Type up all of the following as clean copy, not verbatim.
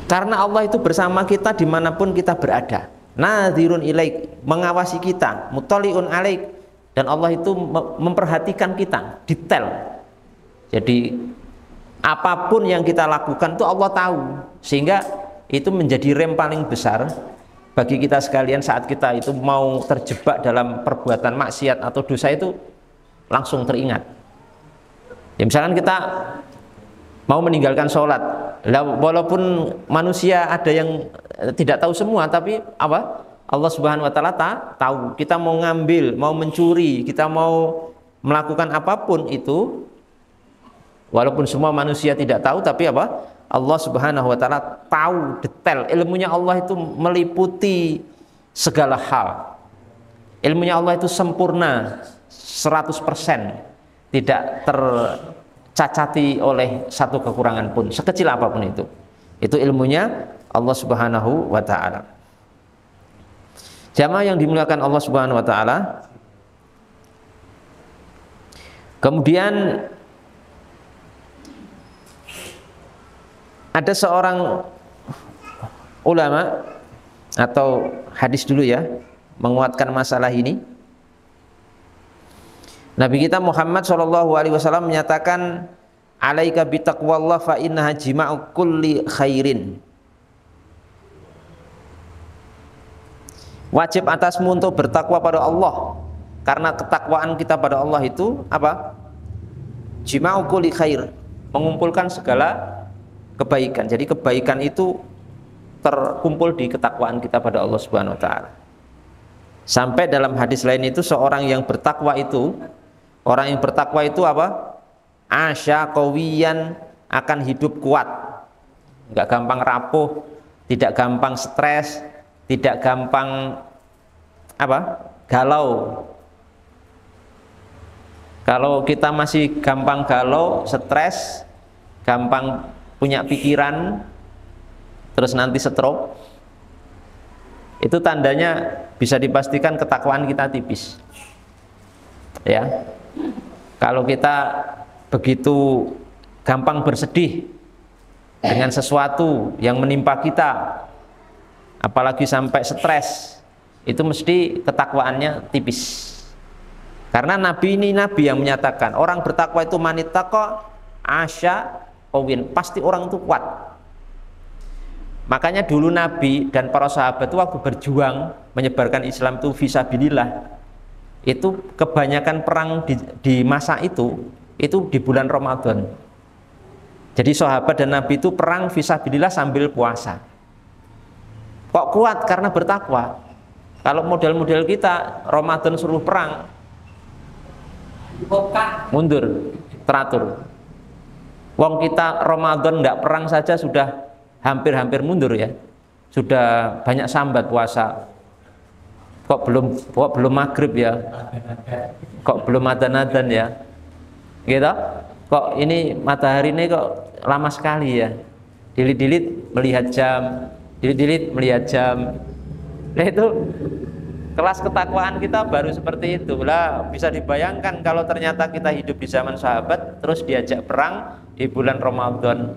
Karena Allah itu bersama kita dimanapun kita berada. Nadhirun ilaik, mengawasi kita, mutaliun alaik, dan Allah itu memperhatikan kita detail. Jadi apapun yang kita lakukan itu Allah tahu, sehingga itu menjadi rem paling besar bagi kita sekalian saat kita itu mau terjebak dalam perbuatan maksiat atau dosa, itu langsung teringat. Ya, misalkan kita mau meninggalkan sholat, walaupun manusia ada yang tidak tahu semua, tapi apa? Allah Subhanahu wa Ta'ala tahu. Kita mau ngambil, mau mencuri, kita mau melakukan apapun itu, walaupun semua manusia tidak tahu, tapi apa? Allah Subhanahu wa Ta'ala tahu detail. Ilmunya Allah itu meliputi segala hal. Ilmunya Allah itu sempurna 100%, tidak tercacati oleh satu kekurangan pun, sekecil apapun itu. Itu ilmunya Allah Subhanahu wa Ta'ala. Jamaah yang dimuliakan Allah Subhanahu wa Ta'ala, kemudian ada seorang ulama atau hadis dulu ya, menguatkan masalah ini. Nabi kita Muhammad SAW menyatakan, alaika bitaqwallah fa innaha jima'u kulli khairin. Wajib atasmu untuk bertakwa pada Allah, karena ketakwaan kita pada Allah itu apa? Jima'u kulli khair, mengumpulkan segala kebaikan. Jadi kebaikan itu terkumpul di ketakwaan kita pada Allah Subhanahu wa Ta'ala. Sampai dalam hadis lain itu, seorang yang bertakwa itu, orang yang bertakwa itu apa? Asya qawiyan, akan hidup kuat, nggak gampang rapuh, tidak gampang stres, tidak gampang apa? Galau. Kalau kita masih gampang galau, stres, gampang punya pikiran, terus nanti stroke, itu tandanya bisa dipastikan ketakwaan kita tipis. Ya, kalau kita begitu gampang bersedih dengan sesuatu yang menimpa kita, apalagi sampai stres, itu mesti ketakwaannya tipis. Karena Nabi ini Nabi yang menyatakan, orang bertakwa itu manittaqo asya qawin, pasti orang itu kuat. Makanya dulu Nabi dan para sahabat itu waktu berjuang menyebarkan Islam itu fisabilillah, itu kebanyakan perang di masa itu di bulan Ramadan. Jadi sahabat dan Nabi itu perang fisabilillah sambil puasa. Kok kuat? Karena bertakwa. Kalau model-model kita Ramadan suruh perang, mundur, teratur. Wong kita Ramadan enggak perang saja sudah hampir-hampir mundur ya, sudah banyak sambat puasa. Kok belum maghrib ya, kok belum adzan ya, gitu. Kok ini matahari ini kok lama sekali ya, dilit-dilit melihat jam, dilit-dilit melihat jam. Nah itu kelas ketakwaan kita baru seperti itu lah. Bisa dibayangkan kalau ternyata kita hidup di zaman sahabat, terus diajak perang di bulan Ramadan,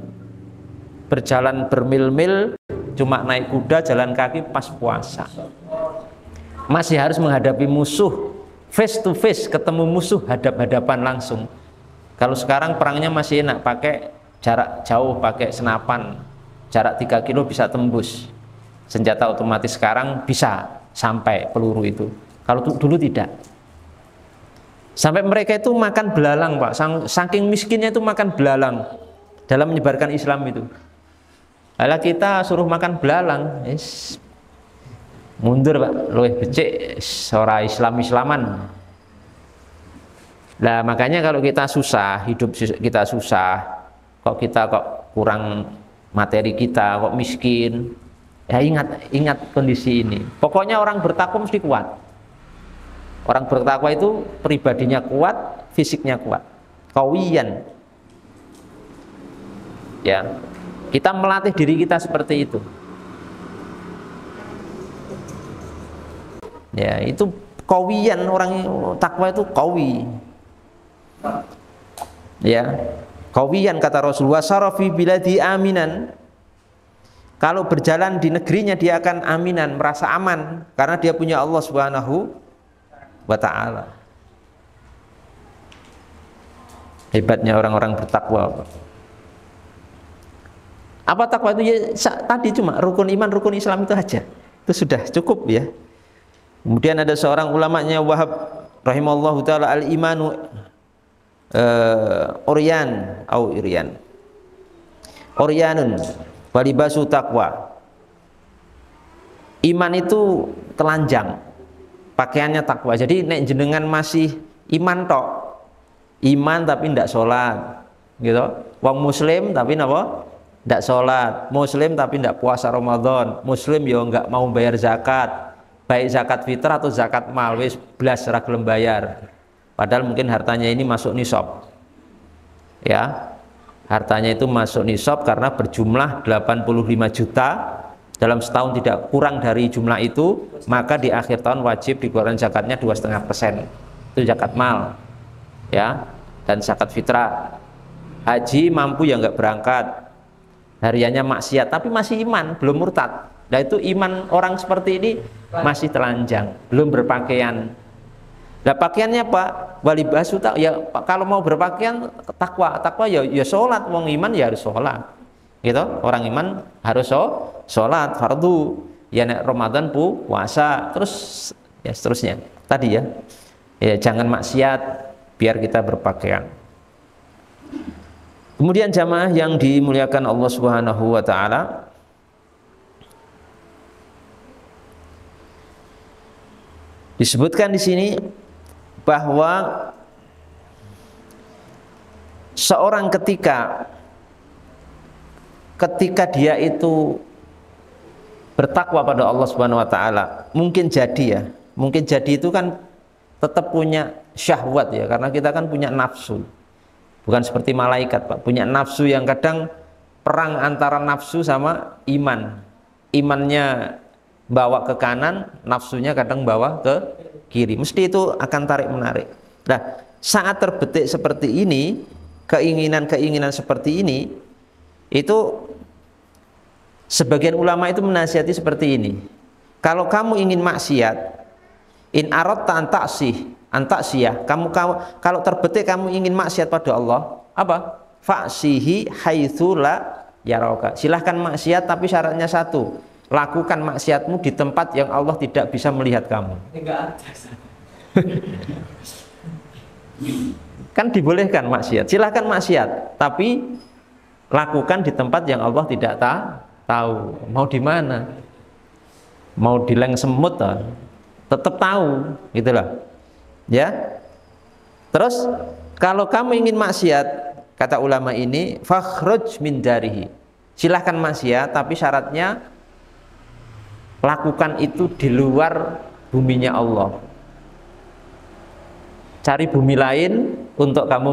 berjalan bermil-mil, cuma naik kuda, jalan kaki pas puasa, masih harus menghadapi musuh face to face, ketemu musuh hadap-hadapan langsung. Kalau sekarang perangnya masih enak, pakai jarak jauh, pakai senapan, jarak 3 kilo bisa tembus. Senjata otomatis sekarang bisa sampai peluru itu, kalau dulu tidak. Sampai mereka itu makan belalang Pak, saking miskinnya itu makan belalang dalam menyebarkan Islam itu. Kalau kita suruh makan belalang, mundur Pak, luwih becik, ora Islam-islaman. Lah makanya kalau kita susah, hidup kita susah, kok kita kurang materi kita, kok miskin, ya ingat kondisi ini. Pokoknya orang bertakwa mesti kuat. Orang bertakwa itu pribadinya kuat, fisiknya kuat, qawiyan. Ya, kita melatih diri kita seperti itu. Ya, itu qawiyan, orang takwa itu qawi. Ya, qawiyan kata Rasulullah, sarafi biladi aminan. Kalau berjalan di negerinya dia akan aminan, merasa aman karena dia punya Allah Subhanahu wa taala. Hebatnya orang-orang bertakwa. Apa takwa itu? Ya, tadi cuma rukun iman, rukun Islam itu aja. Itu sudah cukup ya. Kemudian ada seorang ulamanya Wahab rahimallahu taala, al-imanu Oryan au Iryan. Oryanun walibasu taqwa. Iman itu telanjang, pakaiannya takwa. Jadi nek jenengan masih iman tok, iman tapi ndak sholat, gitu. Wong muslim tapi napa? Ndak sholat. Muslim tapi ndak puasa Ramadan. Muslim yo nggak mau bayar zakat, baik zakat fitrah atau zakat mal, wis blas ora gelem bayar. Padahal mungkin hartanya ini masuk nisab, ya. Hartanya itu masuk nisab karena berjumlah 85 juta, dalam setahun tidak kurang dari jumlah itu, maka di akhir tahun wajib dikeluarkan zakatnya 2,5%. Itu zakat mal, ya. Dan zakat fitrah. Haji mampu ya nggak berangkat, hariannya maksiat tapi masih iman, belum murtad. Nah itu iman orang seperti ini masih telanjang, belum berpakaian. Nah pakaiannya Pak walibasu tak ya Pak, kalau mau berpakaian takwa ya sholat, wong iman ya harus sholat, gitu. Orang iman harus sholat fardu, ya nek Ramadan puasa, terus ya seterusnya tadi ya jangan maksiat biar kita berpakaian. Kemudian jamaah yang dimuliakan Allah Subhanahu wa taala, disebutkan di sini bahwa seorang ketika dia itu bertakwa pada Allah Subhanahu wa taala, mungkin jadi itu kan tetap punya syahwat ya, karena kita kan punya nafsu. Bukan seperti malaikat Pak, punya nafsu yang kadang perang antara nafsu sama iman. Imannya bawa ke kanan, nafsunya kadang bawa ke kiri. Mesti itu akan tarik menarik. Nah, saat terbetik seperti ini, keinginan seperti ini, itu sebagian ulama itu menasihati seperti ini. Kalau kamu ingin maksiat, in aradta an taksiyah, kamu kalau terbetik kamu ingin maksiat pada Allah, apa? Fa'sihi haitsu la yaraka. Silahkan maksiat tapi syaratnya satu, lakukan maksiatmu di tempat yang Allah tidak bisa melihat kamu. Kan dibolehkan maksiat, silahkan maksiat tapi lakukan di tempat yang Allah tidak tahu. Mau di mana? Mau di leng semut tetap tahu, gitulah. Ya. Terus kalau kamu ingin maksiat, kata ulama ini, fakhruj min darihi. Silahkan maksiat tapi syaratnya lakukan itu di luar buminya Allah. Cari bumi lain untuk kamu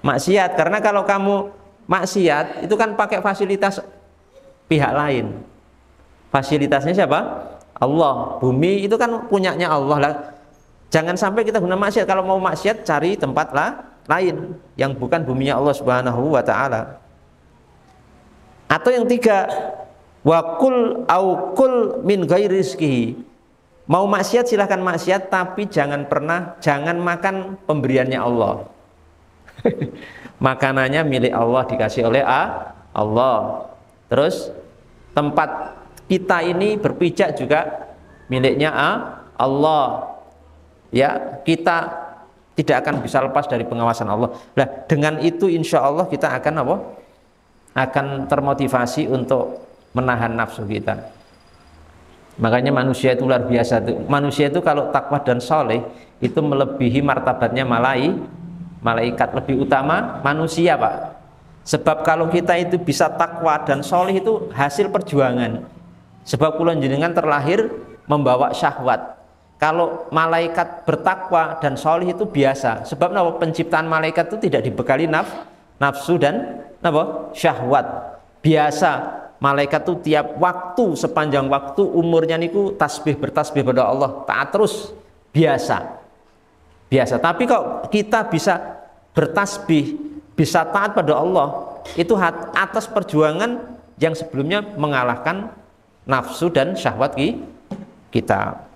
maksiat, karena kalau kamu maksiat itu kan pakai fasilitas pihak lain. Fasilitasnya siapa? Allah. Bumi itu kan punyanya Allah lah. Jangan sampai kita guna maksiat. Kalau mau maksiat cari tempat lain yang bukan buminya Allah Subhanahu wa taala. Atau yang tiga, wa kul au kul min ghairi rizqihi. Mau maksiat silahkan maksiat tapi jangan makan pemberiannya Allah. Makanannya milik Allah, dikasih oleh Allah. Terus tempat kita ini berpijak juga miliknya Allah. Ya, kita tidak akan bisa lepas dari pengawasan Allah. Nah, dengan itu insya Allah kita akan apa? Akan termotivasi untuk menahan nafsu kita. Makanya manusia itu luar biasa tuh. Manusia itu kalau takwa dan soleh itu melebihi martabatnya malaikat, lebih utama manusia Pak. Sebab kalau kita itu bisa takwa dan soleh itu hasil perjuangan. Sebab kula jenengan terlahir membawa syahwat. Kalau malaikat bertakwa dan soleh itu biasa. Sebab penciptaan malaikat itu tidak dibekali nafsu dan syahwat. Biasa malaikat itu tiap waktu, sepanjang waktu umurnya niku bertasbih pada Allah, taat terus, biasa. Tapi kok kita bisa bertasbih, bisa taat pada Allah, itu atas perjuangan yang sebelumnya mengalahkan nafsu dan syahwat kita.